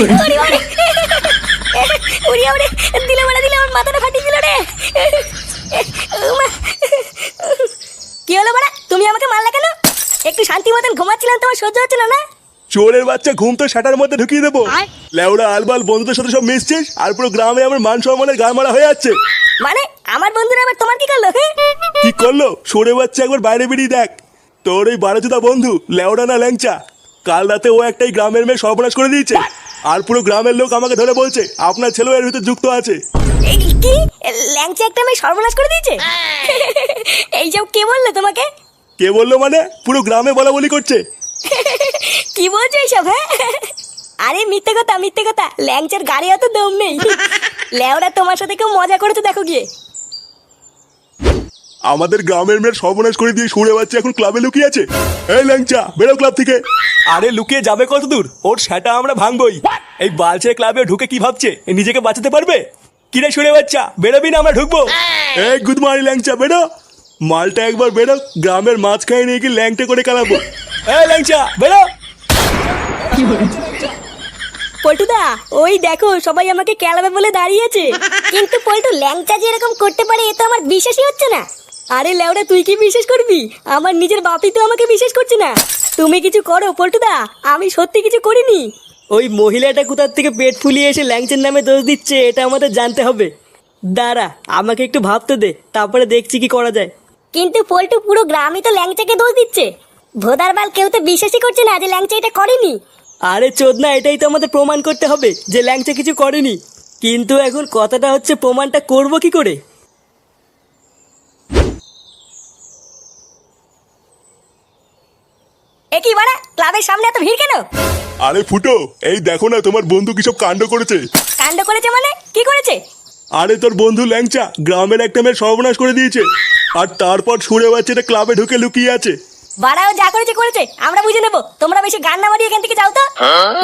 ওরে ওরে উড়ি ওরে দিলে আমার মাথাটা ফাটিয়ে দিল রে। উমা। কি হলো বাড়া, তুমি আমাকে মারলা কেন? একটু শান্তি মতন ঘুমাচ্ছিলাম, তোমার সহ্য হচ্ছিল না? চোরের বাচ্চা, ঘুম তো শাটার মধ্যে ঢুকিয়ে দেবো। লেউড়া আলবাল বন্ধুদের সাথে সব মিশছিস, আর পুরো গ্রামে আমার মান সম্মানের গা মারা হয়ে যাচ্ছে। মানে আমার বন্ধুরা আবার তোমার কি করলো? কি করলো? সরে বাচ্চা, একবার বাইরে বেরিয়ে দেখ। তোর ওই বারোজুদা বন্ধু লেউড়া না ল্যাংচা, কাল রাতে ও একটাই গ্রামের মেয়ে সর্বনাশ করে দিয়েছে। আর পুরো গ্রামের লোক আমাকে ধরে বলছে আপনার ছেলেও এর ভিতরে যুক্ত আছে। কি ল্যাংচা একটা মেয়ে সর্বনাশ করে দিয়েছে? এইসব কে বললো তোমাকে? কে বললো মানে? পুরো গ্রামে বলা বলি করছে। কি বলছো এইসব? হ্যাঁ, আরে মিথ্যে কথা। ল্যাংচার গাড়ি অত দম নেই। লেওরা তোমার সাথে কেউ মজা করেছে দেখো গিয়ে। আমাদের গ্রামের মেয়ের সর্বনাশ করে দিয়ে সরে বাচ্চা এখন ক্লাবে লুকিয়ে আছে। এই ল্যাংচা, বেরো ক্লাব থেকে। আরে লুকিয়ে যাবে কত দূর? ওর সেটা আমরা ভাঙবই। এই বালছে ক্লাবে ঢুকে কি ভাবছে নিজেকে বাঁচাতে পারবে? কিরে সরে বাচ্চা, বেরোবি না আমরা ঢুকবো? এই গুড মর্নিং ল্যাংচা, বেরো। মালটা একবার বেরো, গ্রামের মাঝখানে নিয়ে গিয়ে ল্যাংটা করে কালাবো। এই ল্যাংচা, বেরো। পল্টুদা, ওই দেখো সবাই আমাকে কেলাবে বলে দাঁড়িয়েছে। কিন্তু পল্টু, ল্যাংচা যে এরকম করতে পারে এ তো আমার বিশ্বাসই হচ্ছে না। আরে লেওরা, তুই কি বিশ্বাস করবি? আমার নিজের বাপই তো আমাকে বিশ্বাস করছে না। তুমি কিছু করো পল্টুদা, আমি সত্যি কিছু করিনি। ওই মহিলাটা কোথার থেকে পেট ফুলিয়ে এসে ল্যাংচের নামে দোষ দিচ্ছে, এটা আমাদের জানতে হবে। দাঁড়া, আমাকে একটু ভাবতে দে, তারপরে দেখছি কি করা যায়। কিন্তু পল্টু, পুরো গ্রামই তো ল্যাংচাকে দোষ দিচ্ছে। ভোদারবাল কেউ তো বিশ্বাসই করছে না যে ল্যাংচা এটা করেনি। আরে চোদনা, এটাই তো আমাদের প্রমাণ করতে হবে যে ল্যাংচা কিছু করেনি। কিন্তু এখন কথাটা হচ্ছে প্রমাণটা করব কি করে? একই বাড়া, ক্লাবের সামনে এত ভিড় কেন? আরে ফুটো, এই দেখো না তোমার বন্ধু কি সব কাণ্ড করেছে। কাণ্ড করেছে মানে? কি করেছে? আরে তোর বন্ধু ল্যাংচা গ্রামের একটা মেয়ের সর্বনাশ করে দিয়েছে, আর তারপর সরে বাচ্চাটা ক্লাবে ঢুকে লুকিয়ে আছে। বাড়াও, যা করেছে আমরা বুঝে নেবো। তোমরা বেশি গান না মারিয়ে এখান থেকে যাও তো।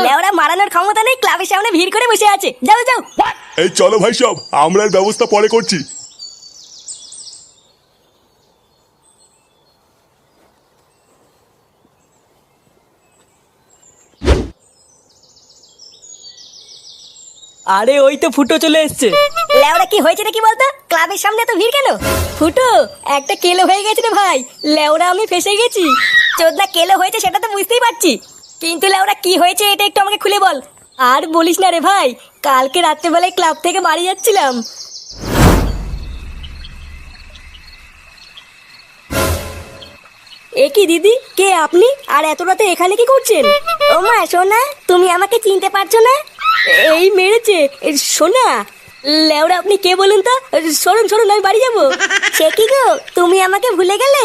লেওরা মারানোর ক্ষমতা নেই, ক্লাবের সামনে ভিড় করে বসে আছে। যাও যাও। এই চলো ভাই, সব আমরা এর ব্যবস্থা পরে করছি। আরে ওই তো ফুটো চলে এসছে। লেওরা, কি হয়েছে নাকি বলতো? ক্লাবের সামনে এত ভিড় কেন? ফুটো, একটা কেলো হয়ে গেছে রে ভাই। লেওরা, আমি ফেসে গেছি। চোদনা কেলো হয়েছে সেটা তো বুঝতেই পারছি, কিন্তু লেওরা কি হয়েছে এটা একটু আমাকে খুলে বল। আর বলিস না রে ভাই, কালকে রাত্রেবেলায় ক্লাব থেকে বাড়ি যাচ্ছিলাম। এ কি দিদি, কে আপনি? আর এত রাতে এখানে কি করছেন? ও মা সোনা, তুমি আমাকে চিনতে পারছো না? এই মেরেছে সোনা। লেওরা, আপনি কে বলুন তো? সরুন, আমি বাড়ি যাবো। সে কি গো, তুমি আমাকে ভুলে গেলে?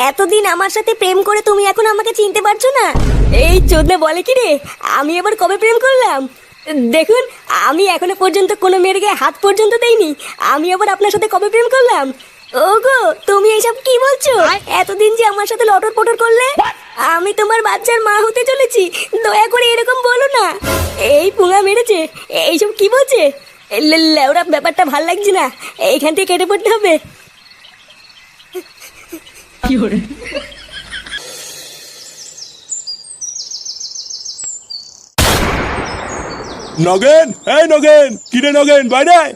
এতদিন আমার সাথে প্রেম করে তুমি এখন আমাকে চিনতে পারছো না? এই চোদনা বলে কি রে, আমি এবার কবে প্রেম করলাম? দেখুন, আমি এখনো পর্যন্ত কোনো মেয়ের গায়ে হাত পর্যন্ত দেইনি। আমি আবার আপনার সাথে কবে প্রেম করলাম? ওগো, তুমি এইসব কি বলছো? এতদিন যে আমার সাথে লটর পটর করলে, আমি তোমার বাচ্চার মা হতে চলেছি। দয়া করে এরকম বলো না। এই পুঙা মেরেছে, এইসব কি বলছে? লেওরা, ব্যাপারটা ভাল লাগছে না, এইখান থেকে কেটে পড়তে হবে। নগেন, এই নগেন, কিরে নগেন, বাইরে আয়।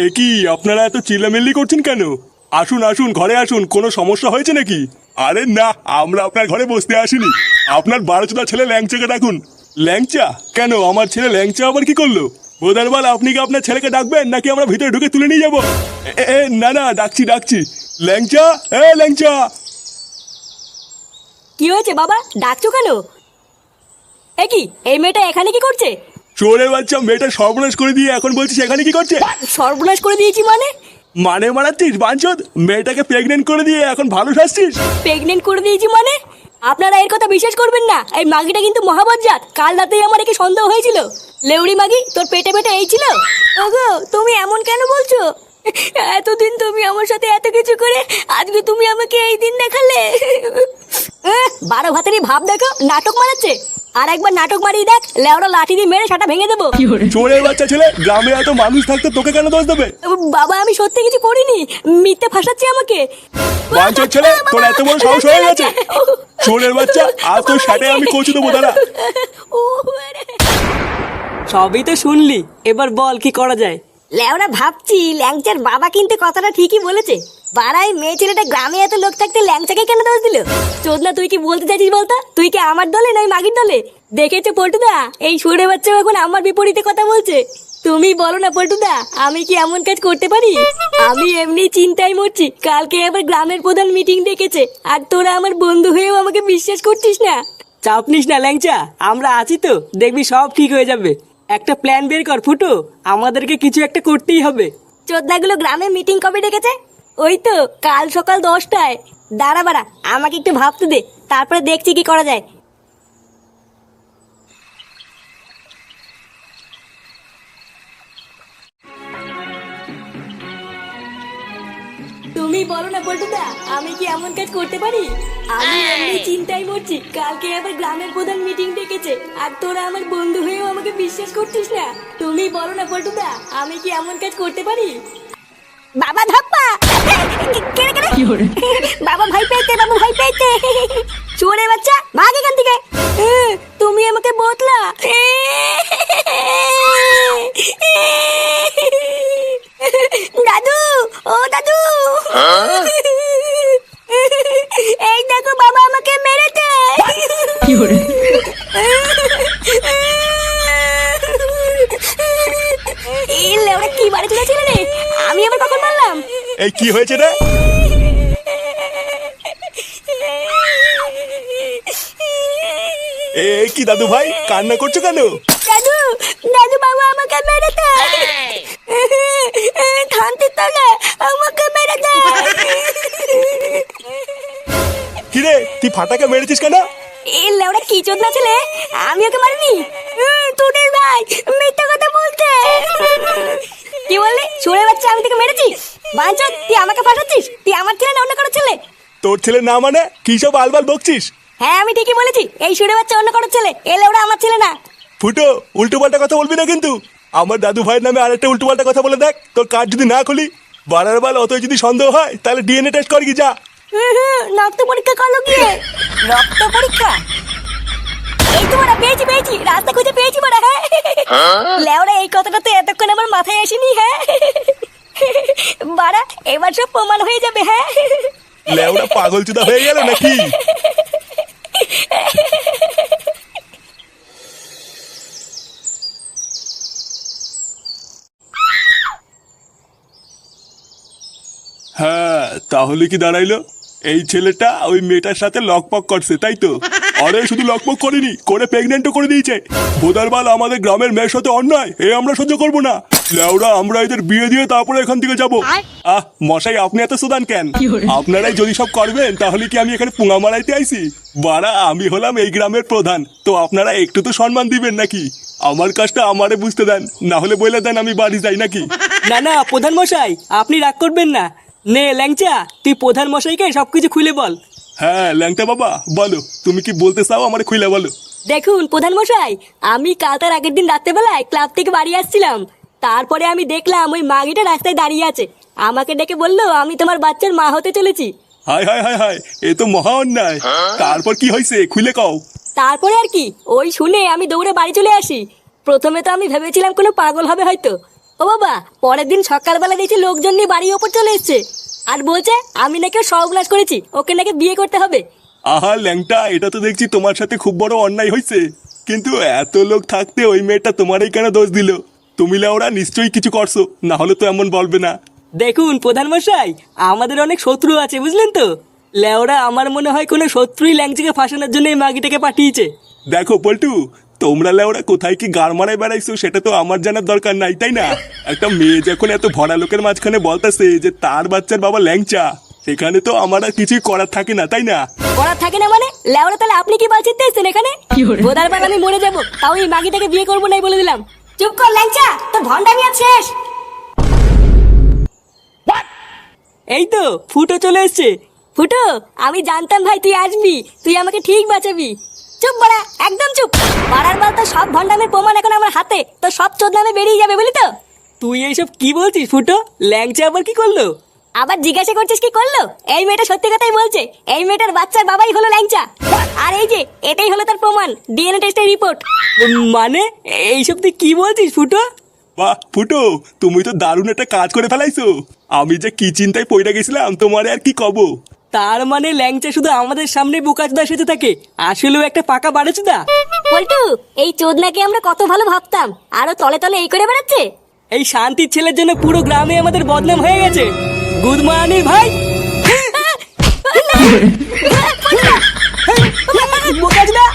এ কি আপনারা এত চিল্লামিল্লি করছেন কেন? আসুন আসুন, ঘরে আসুন। কোনো সমস্যা হয়েছে নাকি? আরে না, আমরা আপনার ঘরে বসতে আসিনি। আপনার বারোচোদা ছেলে ল্যাংচাকে ডাকুন। ল্যাংচা? কেন, আমার ছেলে ল্যাংচা আবার কি করলো? বোধারবাল, আপনি কি আপনার ছেলেকে ডাকবেন নাকি আমরা ভিতরে ঢুকে তুলে নিয়ে যাবো? না না, ডাকছি। ল্যাংচা, ল্যাংচা। কি হয়েছে বাবা, ডাকছো কেন? এ কি, এই মেয়েটা এখানে কি করছে? চোরের বাচ্চা, মেয়েটা সর্বনাশ করে দিয়ে এখন বলছিস এখানে কি করছে? সর্বনাশ করে দিয়েছি মানে? মানে মারাচ্ছিস বাঞ্চদ? মেয়েটাকে প্রেগনেন্ট করে দিয়ে এখন ভালো শাসছিস? প্রেগনেন্ট করে দিয়েছি মানে? আপনারা এর কথা বিশ্বাস করবেন না। এই মাগিটা কিন্তু মহাবজ্জাত। কাল রাতেই আমার একে সন্দেহ হয়েছিল। লেউড়ি মাগি, তোর পেটে এই ছিল? ওগো, তুমি এমন কেন বলছো? এতদিন তুমি আমার সাথে এত কিছু করে আজকে তুমি আমাকে এই দিন দেখালে। 12 ভাতেরই ভাব দেখো, নাটক মারাচ্ছে। আর একবার নাটক মারিয়ে দেখ, লেওরা লাঠি দিয়ে মেরে সেটা ভেঙে দেবো। চোরের বাচ্চা ছেলে, গ্রামে এত মানুষ থাকতে তোকে কেন দোষ দেবে? বাবা আমি সত্যি কিছু করিনি, মিথ্যে ফাঁসাচ্ছি আমাকে। বাঞ্চোর ছেলে, তোর এত বড় সাহস হয়ে গেছে? চোরের বাচ্চা, আজ তোর সাথে আমি কচু দেবো, দাঁড়া। সবই তো শুনলি, এবার বল কি করা যায়। লেওরা ভাবছি ল্যাংচার বাবা কিন্তু কথাটা ঠিকই বলেছে। পাড়ায় মেয়ে ছেলেটা গ্রামে এত লোক থাকতে ল্যাংচাকে কেন দোষ দিল? চোদনা তুই কি বলতে চাইছিস বলতো? তুই কি আমার দলে নয় মাগির দলে? দেখেছো পল্টুদা, এই সুরে বাচ্চা এখন আমার বিপরীতে কথা বলছে। তুমি বলো না পল্টুদা, আমি কি এমন কাজ করতে পারি? আমি এমনি চিন্তায় মরছি, কালকে আবার গ্রামের প্রধান মিটিং ডেকেছে, আর তোরা আমার বন্ধু হয়েও আমাকে বিশ্বাস করছিস না। চাপ নিস না ল্যাংচা, আমরা আছি তো, দেখবি সব ঠিক হয়ে যাবে। একটা প্ল্যান বের কর ফুটো, আমাদেরকে কিছু একটা করতেই হবে। চোদনাগুলো গ্রামে মিটিং কবে ডেকেছে? ওই তো কাল সকাল 10টায়। দাঁড়া বাড়া, আমাকে একটু ভাবতে দে, তারপরে দেখছি কি করা যায়। তুমি বলো না পল্টুদা, আমি কি এমন কাজ করতে পারি? আমি এমনি চিন্তায় মরছি, কালকে আবার গ্রামের প্রধান মিটিং ডেকেছে, আর তোরা আমার বন্ধু হয়েও আমাকে বিশ্বাস করছিস না। তুমি বলো না পল্টুদা, আমি কি এমন কাজ করতে পারি? বাবা ধাপ্পা, কেড়ে কেড়ে বাবা ভাই পেয়েছে, বাবা ভাই পেয়েছে। চোরে বাচ্চা, ভাগ এখান থেকে। তুমি আমাকে বতলা। দাদু, ও দাদু, এই দেখো বাবা আমাকে মেরেছে। ওরা কি বাড়ি চলেছিল রে? আমি আবার কখন মারলাম? এই কি হয়েছে রে? এই কি দাদু ভাই, কান্না করছো কেন? দাদু, দাদু বাবা আমাকে মেরেছে। থানতে তলে আমাকে মেরেছে। কিরে, তুই ফাটাকে মেরেছিস কেন? এই লেওড়া কি চোদনা ছেলে, আমি ওকে মারিনি। তোদের ভাই মিথ্যা কথা বলছে। কি বললি? চোরের বাচ্চা, আমি তোকে মেরেছি? বাঞ্চোদ, তুই আমাকে ফাঁসাচ্ছিস? তুই আমার ছেলে না অন্য কারো ছেলে? তোর ছেলে না মানে কি সব আলবাল বকছিস? হ্যাঁ আমি ঠিকই বলেছি, এই সুরে বাচ্চা অন্য কারো ছেলে, এ লেওড়া আমার ছেলে না। ফুটো, উল্টো পাল্টা কথা বলবি না কিন্তু। আমার দাদু ভাইয়ের নামে আরেকটা উল্টো পাল্টা কথা বলে দেখ, তোর কার্ড যদি না খুলি। বাড়ার বাল, অতই যদি সন্দেহ হয় তাহলে ডিএনএ টেস্ট কর, কি যা। রক্ত পরীক্ষা করলো গিয়ে। রক্ত পরীক্ষা? এই তো বড়া, পেয়েছি পেয়েছি, রাস্তা খুঁজে পেয়েছি বড়া। হ্যাঁ লেওড়া, এই কথাটা তো এতক্ষণ আমার মাথায় আসেনি। হ্যাঁ বাড়া, এবার সব প্রমাণ হয়ে যাবে। হ্যাঁ লেওড়া পাগল চুদা হয়ে গেল নাকি? হ্যাঁ, তাহলে কি দাঁড়াইলো? এই ছেলেটা ওই মেয়েটার সাথে লকপক করছে, তাই তো? আরে শুধু লকপক করেনি, করে প্রেগনেন্টও করে দিয়েছে। ভোদারবাল, আমাদের গ্রামের মেয়ের সাথে অন্যায় এ আমরা সহ্য করবো না। লেওড়া, আমরা এদের বিয়ে দিয়ে তারপরে এখান থেকে যাবো। মশাই, আপনি এত সুদান কেন? আপনারাই যদি সব করবেন তাহলে কি আমি এখানে পুঙা মারাইতে আইছি? বাড়া, আমি হলাম এই গ্রামের প্রধান, তো আপনারা একটু তো সম্মান দিবেন নাকি? আমার কাজটা আমারে বুঝতে দেন, না হলে বলে দেন আমি বাড়ি যাই নাকি? না না প্রধান মশাই, আপনি রাগ করবেন না। নে ল্যাংচা, তুই প্রধান মশাইকে সবকিছু খুলে বল। হ্যাঁ ল্যাংটা বাবা, বলো তুমি কি বলতে চাও, আমার খুলে বলো। দেখুন প্রধান মশাই, আমি কাল তার আগের দিন রাত্রেবেলায় ক্লাব থেকে বাড়ি আসছিলাম। তারপরে আমি দেখলাম ওই মাগিটা রাস্তায় দাঁড়িয়ে আছে। আমাকে ডেকে বললো আমি তোমার বাচ্চার মা হতে চলেছি। হায় হায় হায় হায়, এ তো মহা অন্যায়। তারপর কি হয়েছে খুলে কও। তারপরে আর কি, ওই শুনে আমি দৌড়ে বাড়ি চলে আসি। প্রথমে তো আমি ভেবেছিলাম কোনো পাগল হবে হয়তো। ও বাবা, পরের দিন সকালবেলা দেখছি লোকজন নিয়ে বাড়ির ওপর চলে এসছে, আর বলছে আমি নাকি সর্বনাশ করেছি, ওকে নাকি বিয়ে করতে হবে। আহা ল্যাংটা, এটা তো দেখছি তোমার সাথে খুব বড় অন্যায় হয়েছে। কিন্তু এত লোক থাকতে ওই মেয়েটা তোমারই কেন দোষ দিল? তুমি লেওরা নিশ্চয়ই কিছু করছো, না হলে তো এমন বলবে না। দেখুন প্রধান মশাই, আমাদের অনেক শত্রু আছে বুঝলেন তো। লেওরা, আমার মনে হয় কোনো শত্রুই ল্যাংচাকে ফাঁসানোর জন্য এই মাগিটাকে পাঠিয়েছে। দেখো পল্টু, তোমরা লেওরা কোথায় কি গাড় মারায় বেড়াইছো সেটা তো আমার জানার দরকার নাই, তাই না? একটা মেয়ে যখন এত ভরা লোকের মাঝখানে বলতেছে যে তার বাচ্চার বাবা ল্যাংচা, সেখানে তো আমার আর কিছুই করার থাকে না, তাই না? করার থাকে না মানে? লেওরা, তাহলে আপনি কি বাঁচিয়ে দিয়েছেন এখানে? বোধার বার আমি মরে যাবো, তাও এই মাগিটাকে বিয়ে করবো নাই বলে দিলাম। চুপ কর ল্যাংচা, তোর ভন্ডামি আজ শেষ। এই তো ফুটো চলে এসছে। ফুটো, আমি জানতাম ভাই তুই আসবি, তুই আমাকে ঠিক বাঁচাবি। চুপ বড়া, একদম চুপ। পাড়ার বাল তো সব ভন্ডামের প্রমাণ এখন আমার হাতে, তো সব চোদনামে বেরিয়ে যাবে বলি তো। তুই এইসব কি বলছিস ফুটো? ল্যাংচা আবার কি করলো? আবার জিজ্ঞাসা করছিস কি করলো? এই মেয়েটা সত্যি কথাই বলছে, এই মেয়েটার বাচ্চার বাবাই হলো ল্যাংচা। আর এই যে এটাই হলো তার প্রমাণ, ডিএনএ টেস্টের রিপোর্ট। মানে এইসব তুই কি বলছিস ফুটো? বাহ ফুটো, তুমি তো দারুণ একটা কাজ করে ফেলাইছো। আমি যে কি চিন্তায় পড়ে গেছিলাম তোমারে আর কি কব। তার মানে ল্যাংচা শুধু আমাদের সামনে বোকাচোদা সেজে থাকে, আসলেও একটা পাকা বাড়েচোদা। পল্টু, এই চোদনাকে আমরা কত ভালো ভাবতাম, আরো তলে তলে এই করে বেড়াচ্ছে। এই শান্তির ছেলের জন্য পুরো গ্রামে আমাদের বদনাম হয়ে গেছে। গুড মর্নিং ভাই। বোকাচোদা।